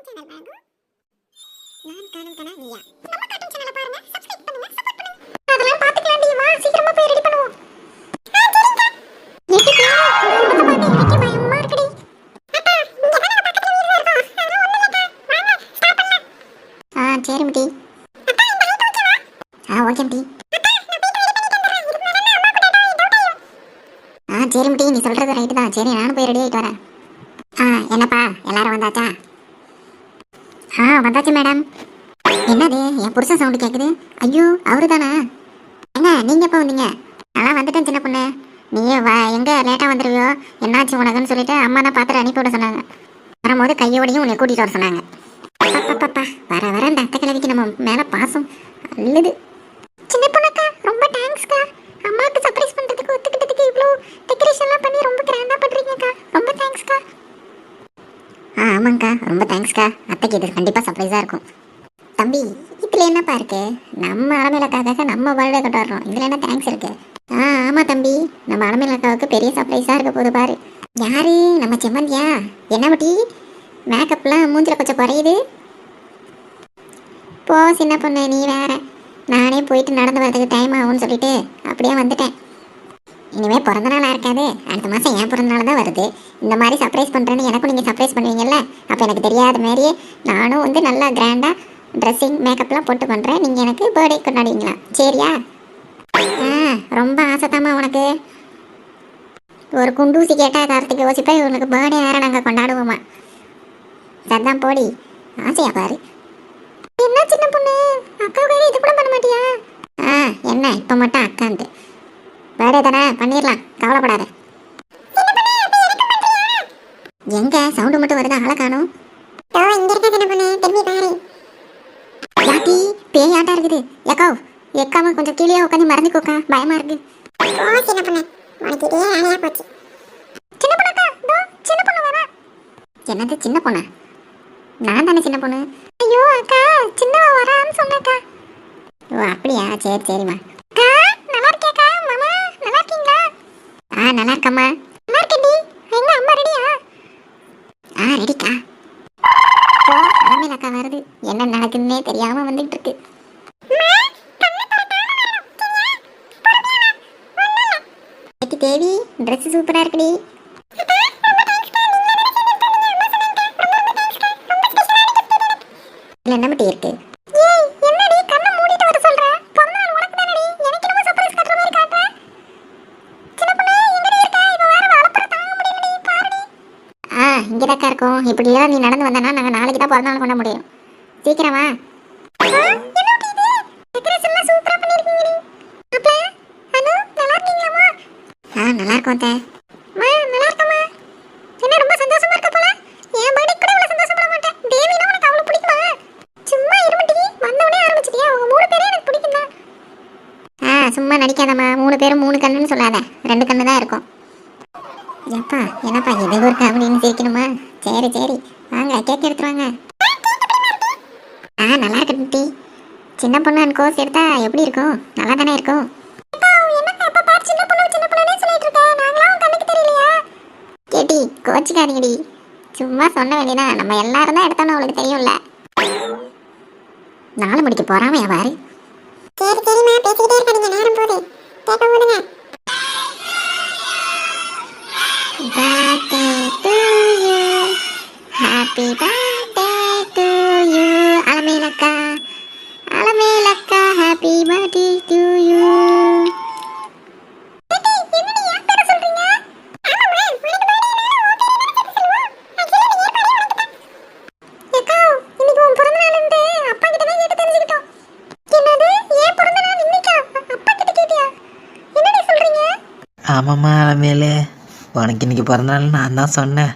Channel வழங்கும் நான் காணும் கனா நீயா. நம்ம கார்ட்டூன் சேனலை பாருங்க, சப்ஸ்கிரைப் பண்ணுங்க, சப்போர்ட் பண்ணுங்க. அதெல்லாம் பாத்துக்கலாம் டி, வா சீக்கிரமா போய் ரெடி பண்ணுவோம். சரிங்க. எனக்கு பயமா இருக்குடி. அக்கா, இங்க தான பக்கத்துல வீடு இருக்கும். அதெல்லாம் ஒண்ணும் இல்லக்கா. வாங்க, ஸ்டார்ட் பண்ணலாம். சரி முடி. அக்கா, இந்த ஹைட் ஓகேவா? ஓகே முடி. அக்கா, நான் போய் ரெடி பண்ணிட்டு வந்துறேன். இதுக்கு மேல அம்மா கூட டவுட் ஆயிடும். சரி முடி, நீ சொல்றது ரைட் தான். சரி, நானும் போய் ரெடி ஆயிட்டு வரேன். என்னப்பா எல்லாரும் வந்தாச்சா? வந்தாச்சு மேடம். என்னது என் புருஷன் சவுண்டு கேட்குது? ஐயோ, அவரு தானா? என்ன நீங்கள் எப்போ வந்தீங்க? நான் வந்துட்டேன் சின்ன பொண்ணு. நீ எங்கே லேட்டாக வந்துடுவியோ, என்னாச்சு உனக்குன்னு சொல்லிட்டு அம்மா தான் பார்த்துட்டு அனுப்பி விட சொன்னாங்க. வரும்போது கையோடையும் உன்னை கூட்டிகிட்டு வர சொன்னாங்க. பாப்பா வர வர இந்த அத்தை கிழவிக்கு நம்ம மேலே பாசம் அல்லது. சின்ன பொண்ணுக்கா, ரொம்ப தேங்க்ஸ்க்கா. அம்மாவுக்கு சர்ப்ரைஸ் பண்ணுறதுக்கு ஒத்துக்கிட்டதுக்கு இவ்வளோ டெக்கரேஷன்லாம் பண்ணி ரொம்ப கிராண்டாக பண்ணுறீங்கக்கா. ரொம்ப தேங்க்ஸ்க்கா. ஆமாங்க்கா, ரொம்ப தேங்க்ஸ்க்கா. அத்தைக்கு இது கண்டிப்பாக சர்ப்ரைஸாக இருக்கும். தம்பி, இதில் என்னப்பா இருக்கு? நம்ம அலமேலக்காக நம்ம பர்த்டே கொண்டாடுறோம். இதில் என்ன தேங்க்ஸ் இருக்கு? ஆமாம் தம்பி, நம்ம அலமேலக்காவுக்கு பெரிய சர்ப்ரைஸாக இருக்க போது பாரு. யாரு? நம்ம செம்மந்தியா? என்ன பட்டி மேக்கப்லாம் மூஞ்சில் கொஞ்சம் குறையுது. போ சின்ன பொண்ணு, நீ வேற. நானே போயிட்டு நடந்து வரதுக்கு டைம் ஆகும்னு சொல்லிட்டு அப்படியே வந்துட்டேன். இனிமேல் பிறந்த நாளாக இருக்காது, அடுத்த மாதம் என் பிறந்த நாள் தான் வருது. இந்த மாதிரி சர்ப்ரைஸ் பண்ணுறேன்னு எனக்கும் நீங்கள் சர்ப்ரைஸ் பண்ணுவீங்கல்ல, அப்போ எனக்கு தெரியாத மாதிரியே நானும் வந்து நல்லா கிராண்டாக ட்ரெஸ்ஸிங் மேக்கப்லாம் போட்டு பண்ணுறேன். நீங்கள் எனக்கு பர்த்டே கொண்டாடுவீங்களா? சரியா? ரொம்ப ஆசைத்தாம்மா உனக்கு. ஒரு குண்டூசி கேட்டால் காரத்துக்கு யோசிப்பா, இவங்களுக்கு பர்த்டே வேறு நாங்கள் கொண்டாடுவோமா? சரிதான் போடி, ஆசையா பாரு. என்ன சின்ன பொண்ணு, அக்காவுக்காக இது கூட பண்ண மாட்டியா? என்ன இப்போ மட்டும் அக்கான்ட்டு? பர்த்டே தானே, பண்ணிடலாம், கவலைப்படாத. எங்க சவுண்டு மட்டும் வருது, ஆளை காணும். யாத்தி பேய் ஆட்டா இருக்குது. எக்கா எக்காம கொஞ்சம் கீழே உட்காந்து மறந்துக்கோக்கா, பயமா இருக்கு. என்னது சின்ன பொண்ணா? நான் தானே சின்ன பொண்ணு. ஐயோ அக்கா, சின்னவா வரான்னு சொன்னக்கா. ஓ அப்படியா, சரி சரிம்மா. நல்லா இருக்கேக்கா. மாமா நல்லா இருக்கீங்களா? நல்லா இருக்கம்மா. நல்லா இருக்கேன்டி. எங்க அம்மா ரெடியா? ரெடிக்கா. அலமேலக்கா வருது, என்ன நடக்குதுன்னே தெரியாம வந்துட்டு இருக்கு. தேவி, ட்ரெஸ் சூப்பரா இருக்குடி. என்ன மட்டும் இருக்கு? இங்கதாக்கா இருக்கும். இப்படியெல்லாம் நீ நடந்து வந்தனா நாங்கள் நாளைக்கு தான் பிறந்த நாள் கொண்ட முடியும். சீக்கிரமா. நல்லா இருக்கும் அத்தை. நல்லா இருக்கமா. என்ன ரொம்ப சந்தோஷமா இருக்க போல? என் பர்த்டே கூட இவ்வளவு சந்தோஷப்பட மாட்டேன். தேவினா உனக்கு அவ்வளவு பிடிக்குமா? சும்மா இருமட்டி, வந்தவனே ஆரம்பிச்சிட்டியா? உங்க 3 பேரே எனக்கு பிடிக்கும் தான். சும்மா நடிக்காதம்மா. 3 பேரும் 3 கண்ணுன்னு சொல்லாத, 2 கண்ணு தான் இருக்கும். எப்பா என்னப்பா இது ஒரு காமெடின்னு சிரிக்கணுமா? சரி சரி, வாங்க கேக் எடுத்துருவாங்க. நல்லா இருக்கு டி. சின்ன பொண்ணு கோர்ஸ் எடுத்தா எப்படி இருக்கும்? நல்லா தானே இருக்கும். கேட்டி கோச்சிக்காதீங்கடி, சும்மா சொன்ன வேண்டியனா. நம்ம எல்லாரும் தான் எடுத்தோன்னு அவளுக்கு தெரியும்ல. 4 மணிக்கு போறாம பாரு. சரி சரிம்மா, பேசிக்கிட்டே இருக்காதீங்க, நேரம் போகுது. கேட்க போடுங்க. Birthday to you, happy birthday to you, Alamelaka, Alamelaka, happy birthday to you. ஆமாம்மா அலமேலு, உனக்கு இன்னைக்கு பிறந்தநாள் நான் தான் சொன்னேன்.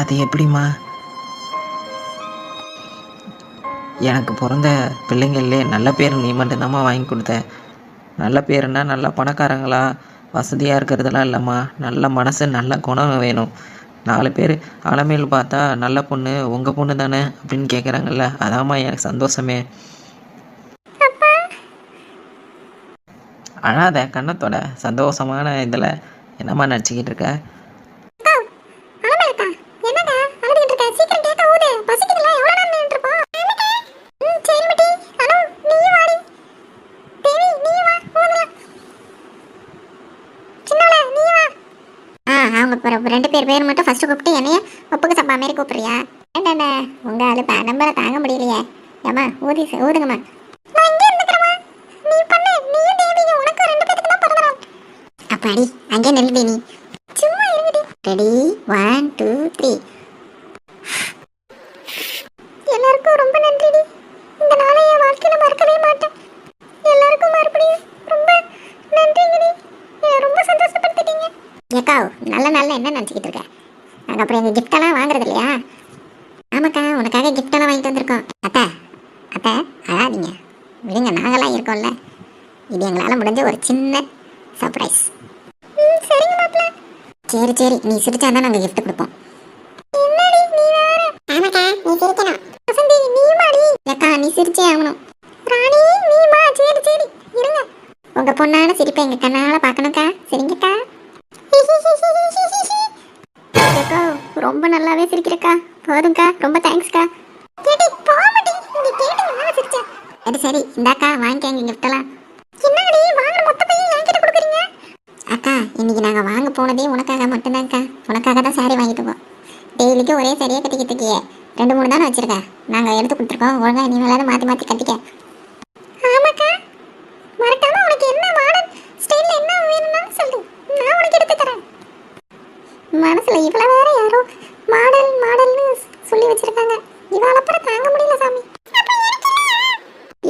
அது எப்படிம்மா? எனக்கு பிறந்த பிள்ளைங்களே நல்ல பேர் நீ மட்டும்தாம்மா வாங்கி கொடுத்த. நல்ல பேருன்னா நல்ல பணக்காரங்களா வசதியாக இருக்கிறதெல்லாம் இல்லைம்மா. நல்ல மனசு நல்ல குணம் வேணும். 4 பேர் அலமேல் பார்த்தா நல்ல பொண்ணு, உங்கள் பொண்ணு தானே அப்படின்னு கேட்குறாங்கல்ல, அதாம்மா எனக்கு சந்தோஷமே. அழாத கண்ணத்தோட சந்தோஷமான இதில் என்னம்மா நடிச்சுக்கிட்டு இருக்க? அக்கா அழாமக்கா. என்னக்கா அழுதுகிட்டு இருக்க? சீக்கிரம் கேக்க ஊது. பசிக்குதுல, எவ்வளவு நேரம் நின்னுட்டு இருப்போம்? சரி மட்டி. அனு நீயும் வாடி. தேவி நீயும் வா. ஊதுலாம். சின்னவள நீயும் வா. அவங்க ரெண்டு பேர் மட்டும் ஃபர்ஸ்ட் கூப்பிட்டு என்னைய ஒப்புக்கு சப்பா மாதிரி கூப்பிடுறியா? ஏண்டாண்ணா உங்க ஆளு நம்பரை தாங்க முடியலையே. ஏம்மா ஊதுங்கம்மா. நான் இங்கே இருந்துக்கிறேம்மா. நீ பண்ணு. நீயும் தேவியும் உனக்கு ரெண்டு பேருக்கு தான் பிறந்த நாள். அப்பாடி அங்கே நில்லுடி நீ. சும்மா இருங்கடி. ரெடி 1 2 3. எல்லாருக்கும் ரொம்ப நன்றிடி. இந்த நாளை என் வாழ்க்கையில மறக்கவே மாட்டேன். எல்லாருக்கும் மறுபடியும் ரொம்ப நன்றிங்கடி. என்னை ரொம்ப சந்தோஷப்படுத்திட்டீங்க. ஏக்கா நல்ல நாளில் என்ன நினச்சிக்கிட்டு இருக்க? நாங்கள் அப்புறம் எங்கள் கிஃப்டெல்லாம் வாங்குறது இல்லையா? ஆமாக்கா உனக்காக கிஃப்டெல்லாம் வாங்கிட்டு வந்திருக்கோம். அத்தை அத்தை அழாதீங்க, விடுங்க, நாங்களாம் இருக்கோம்ல. இது எங்களால் முடிஞ்ச ஒரு சின்ன சர்ப்ரைஸ். சரிங்க மாப்பிள்ள. சரி சரி, நீ சிரிச்சா தான் நாங்கள் கிஃப்ட் கொடுப்போம். என்னடி நீ வேற? ஆமாக்கா நீ சிரிக்கணும். வசந்தி நீ மாடி. ஏக்கா நீ சிரிச்சே ஆகணும். ராணி நீ மா. சரி சரி இருங்க. உங்க பொண்ணான சிரிப்பை எங்க கண்ணால பார்க்கணும்க்கா. சரிங்கக்கா. ஏக்கா ரொம்ப நல்லாவே சிரிக்கிறக்கா. போதும்க்கா, ரொம்ப தேங்க்ஸ்க்கா. கேட்டி போமாட்டி. நீ கேட்டு நல்லா சிரிச்ச. அது சரி, இந்தாக்கா வாங்கிக்கங்க கிஃப்ட் எல்லாம். என்னடி வாங்குற மொத்த பையன் என்கிட்ட கொடுக்குறீங்க? அக்கா இன்னைக்கு நாங்க வாங்க போனதே உனக்காக மட்டும்தான்க்கா. உனக்காக தான் சாரி வாங்கிட்டு போவோம். டெய்லிக்கு ஒரே சரியா கட்டிக்கிட்டு இருக்கியே. 2 3 தானே வச்சிருக்க. நாங்க எடுத்து கொடுத்துருக்கோம். ஒழுங்கா நீ மேலே மாத்தி மாத்தி கட்டிக்க. ஆமாக்கா மறக்காம உனக்கு என்ன மாடல் ஸ்டைல்ல என்ன வேணும்னாலும் சொல்லு, நான் உனக்கு எடுத்து தரேன். மனசுல இவ்வளவு வேற யாரோ மாடல்னு சொல்லி வச்சிருக்காங்க. இவாள அப்புறம் தாங்க முடியல சாமி.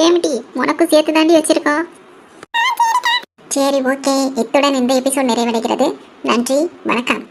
ஏமிட்டி உனக்கும் சேர்த்து தாண்டி வச்சிருக்கோம். சரி ஓகே, இத்துடன் இந்த எபிசோட் நிறைவடைகிறது. நன்றி, வணக்கம்.